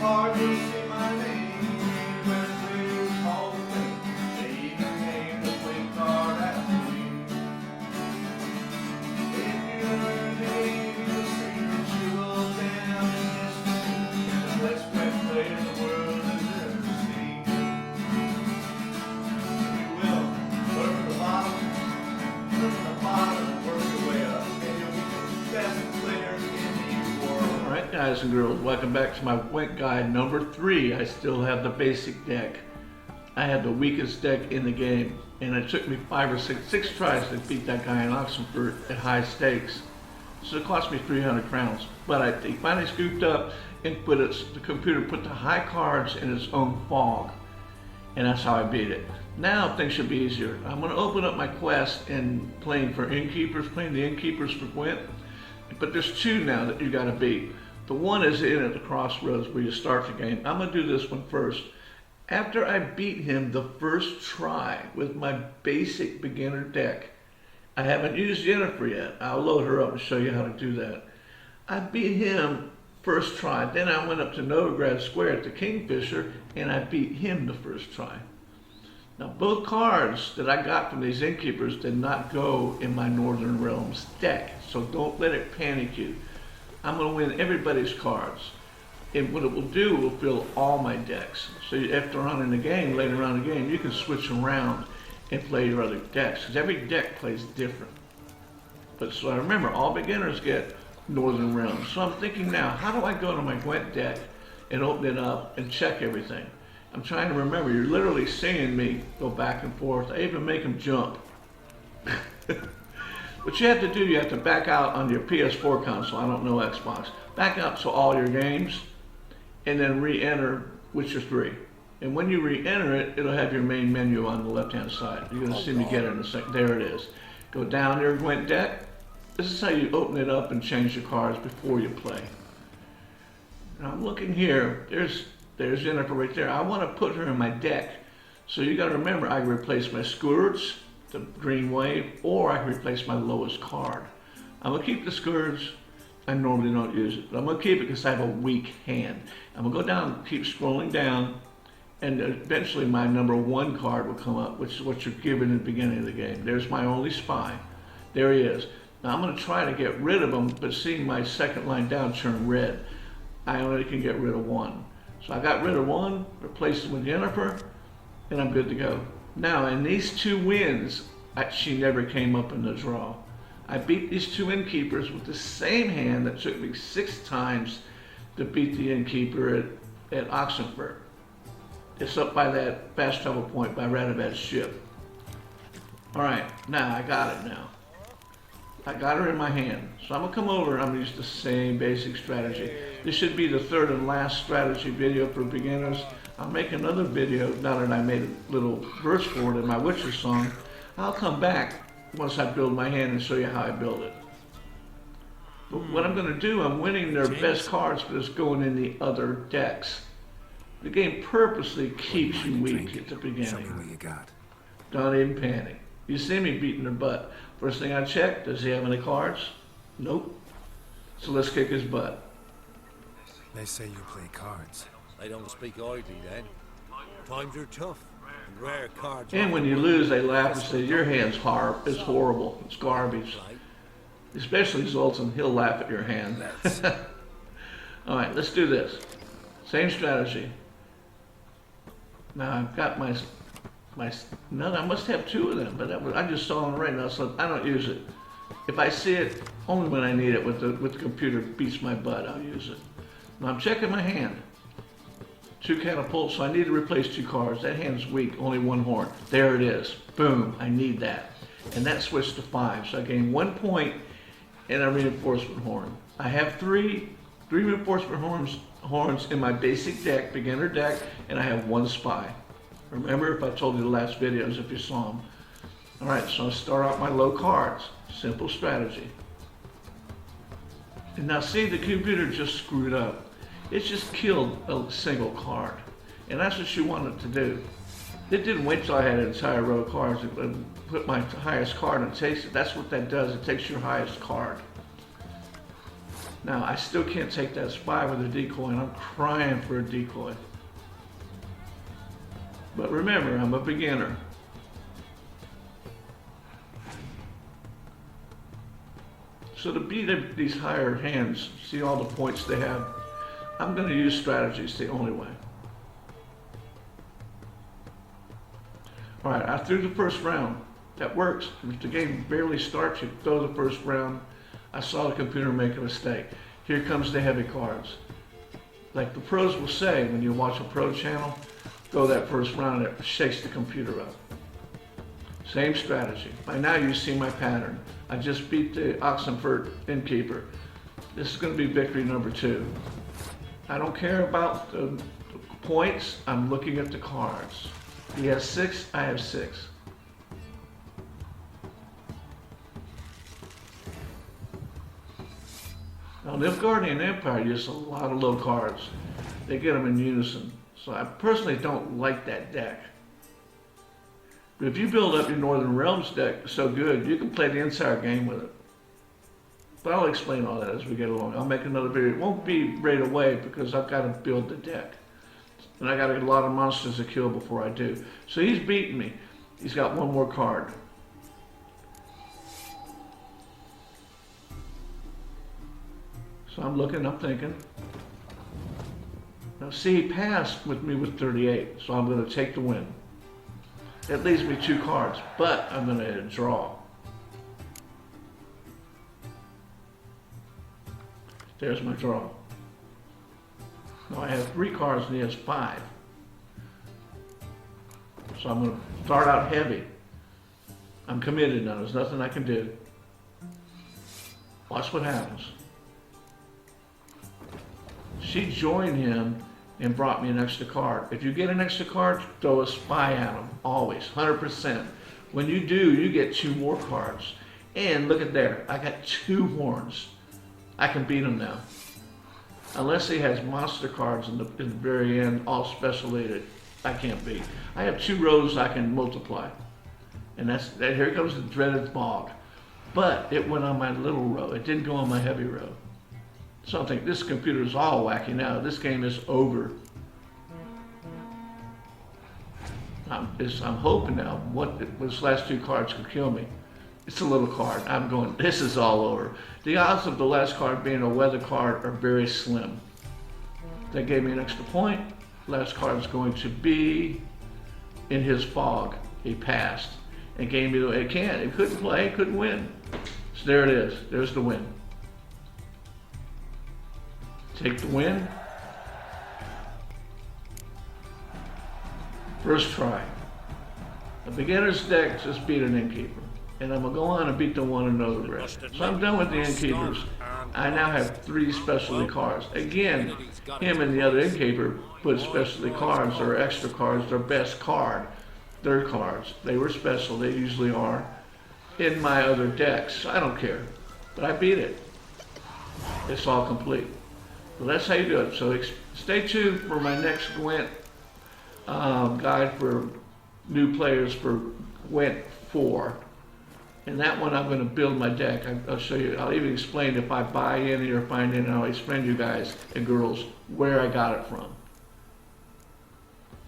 card, you'll see my name. When players Hall of Fame, they even named the play card after me. If you're a name, you'll see the jewel down in history. The best Gwent player the world has ever seen. If you will, start from the bottom, and work your way up, and you'll be the best player in the world. Alright guys and girls, welcome back to my Gwent guide number 3. I still have the basic deck. I had the weakest deck in the game, and it took me 5 or 6 tries to beat that guy in Oxenford at high stakes. So it cost me 300 crowns. But he finally scooped up and the computer put the high cards in its own fog. And that's how I beat it. Now things should be easier. I'm going to open up my quest and playing the Innkeepers for Gwent. But there's 2 now that you got to beat. The one is in at the crossroads where you start the game. I'm going to do this one first. After I beat him the first try with my basic beginner deck, I haven't used Jennifer yet. I'll load her up and show you how to do that. I beat him first try. Then I went up to Novigrad Square at the Kingfisher and I beat him the first try. Now both cards that I got from these Innkeepers did not go in my Northern Realms deck, so don't let it panic you. I'm going to win everybody's cards. And what it will do, it will fill all my decks. So after running the game, later on in the game, you can switch around and play your other decks, because every deck plays different. But so I remember, all beginners get Northern Realms. So I'm thinking now, how do I go to my Gwent deck and open it up and check everything? I'm trying to remember. You're literally seeing me go back and forth. I even make them jump. What you have to do, you have to back out on your PS4 console. I don't know Xbox. Back out to all your games, and then re-enter Witcher 3. And when you re-enter it, it'll have your main menu on the left-hand side. You're going to see me get it in a second. There it is. Go down your Gwent deck. This is how you open it up and change your cards before you play. Now I'm looking here. There's Jennifer right there. I want to put her in my deck. So you got to remember, I can replace my Scourge, the green wave, or I can replace my lowest card. I'm going to keep the Scourge. I normally don't use it, but I'm going to keep it because I have a weak hand. I'm going to go down, keep scrolling down, and eventually my number 1 card will come up, which is what you're given in the beginning of the game. There's my only spy. There he is. Now I'm going to try to get rid of him, but seeing my second line down turn red, I only can get rid of 1. So I got rid of 1, replaced him with Jennifer, and I'm good to go. Now in these 2 wins, she never came up in the draw. I beat these 2 Innkeepers with the same hand that took me 6 times to beat the Innkeeper at Oxenford. It's up by that fast travel point by Radovad's ship. Alright, now I got it now. I got her in my hand. So I'm going to come over and I'm going to use the same basic strategy. This should be the 3rd and last strategy video for beginners. I'll make another video, now that I made a little verse for it in my Witcher song. I'll come back once I build my hand and show you how I build it. But what I'm going to do, I'm winning their best cards, but it's going in the other decks. The game purposely keeps you weak at the beginning. Don't even panic. You see me beating their butt. First thing I check, does he have any cards? Nope. So let's kick his butt. They say you play cards. I don't speak idly then. Times are tough, and rare cards. And when you lose, they laugh and say, your hand's horrible, it's garbage. Especially Zoltan, he'll laugh at your hand. Alright, let's do this. Same strategy. Now I've got no, I must have 2 of them, but I just saw them right now, so I don't use it. If I see it, only when I need it, with the computer beats my butt, I'll use it. Now I'm checking my hand. 2 catapults, so I need to replace 2 cards. That hand's weak, only 1 horn. There it is. Boom, I need that. And that switched to 5, so I gained 1 point and a reinforcement horn. I have 3 reinforcement horns in my basic deck, beginner deck, and I have 1 spy. Remember, if I told you the last videos, if you saw them. Alright, so I'll start out my low cards. Simple strategy. And now see, the computer just screwed up. It just killed a single card. And that's what you wanted to do. It didn't wait till I had an entire row of cards and put my highest card and takes it. That's what that does. It takes your highest card. Now, I still can't take that spy with a decoy, and I'm crying for a decoy. But remember, I'm a beginner. So to beat these higher hands, see all the points they have, I'm going to use strategy. It's the only way. All right, I threw the first round. That works. If the game barely starts, you throw the first round. I saw the computer make a mistake. Here comes the heavy cards. Like the pros will say when you watch a pro channel, throw that first round and it shakes the computer up. Same strategy. By now you see my pattern. I just beat the Oxenford Innkeeper. This is going to be victory number 2. I don't care about the points. I'm looking at the cards. He has 6, I have 6. Now, Nilfgaardian Empire uses a lot of low cards. They get them in unison. So I personally don't like that deck. But if you build up your Northern Realms deck so good, you can play the entire game with it. But I'll explain all that as we get along. I'll make another video. It won't be right away because I've got to build the deck. And I got a lot of monsters to kill before I do. So he's beating me. He's got one more card. So I'm looking, I'm thinking. Now see, he passed with me with 38, so I'm going to take the win. That leaves me 2 cards, but I'm going to draw. There's my draw. Now I have 3 cards and he has 5. So I'm going to start out heavy. I'm committed now, there's nothing I can do. Watch what happens. She joined him and brought me an extra card. If you get an extra card, throw a spy at him, always, 100%. When you do, you get 2 more cards. And look at there, I got 2 horns. I can beat him now. Unless he has monster cards in the very end, all specialated, I can't beat. I have 2 rows I can multiply. And here comes the dreaded bog. But it went on my little row, it didn't go on my heavy row. So I think this computer is all wacky now. This game is over. I'm hoping now this last 2 cards could kill me. It's a little card. I'm going, this is all over. The odds of the last card being a weather card are very slim. That gave me an extra point. Last card is going to be in his fog. He passed and gave me it couldn't play, it couldn't win. So there it is. There's the win. Take the win. First try. A beginner's deck just beat an Innkeeper. And I'm going to go on and beat the one and know the rest. So I'm done with the Innkeepers. I now have 3 specialty cards. Again, him and the other Innkeeper put specialty cards or extra cards, their best card, their cards. They were special, they usually are, in my other decks. I don't care. But I beat it. It's all complete. So that's how you do it. So stay tuned for my next Gwent guide for new players for Gwent 4. And that one I'm going to build my deck. I'll show you. I'll even explain if I buy any or find any. I'll explain to you guys and girls where I got it from.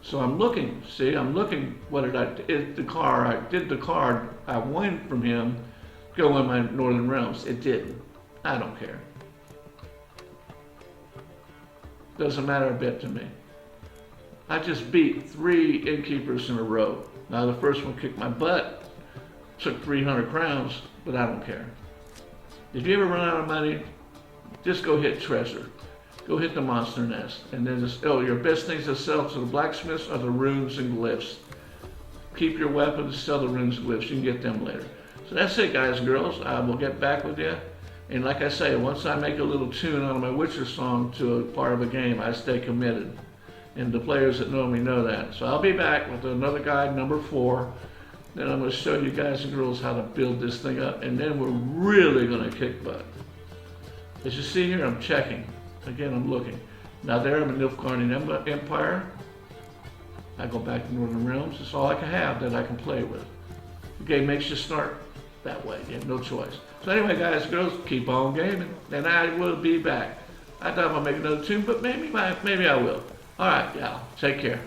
So I'm looking. See, I'm looking. What did I did the card? I did the card I won from him go in my Northern Realms. It didn't. I don't care. Doesn't matter a bit to me. I just beat 3 Innkeepers in a row. Now the first one kicked my butt. Took 300 crowns, but I don't care. If you ever run out of money, just go hit treasure. Go hit the monster nest. And then just, your best things to sell to the blacksmiths are the runes and glyphs. Keep your weapons, sell the runes and glyphs. You can get them later. So that's it, guys and girls. I will get back with you. And like I say, once I make a little tune out of my Witcher song to a part of a game, I stay committed. And the players that know me know that. So I'll be back with another guide, number 4. Then I'm going to show you guys and girls how to build this thing up, and then we're really going to kick butt. As you see here, I'm checking. Again, I'm looking. Now there I'm in Nilfgaardian Empire. I go back to Northern Realms. It's all I can have that I can play with. The game makes you start that way. You have no choice. So anyway, guys, girls, keep on gaming, and I will be back. I thought I'd make another tune, but maybe I will. All right, y'all, take care.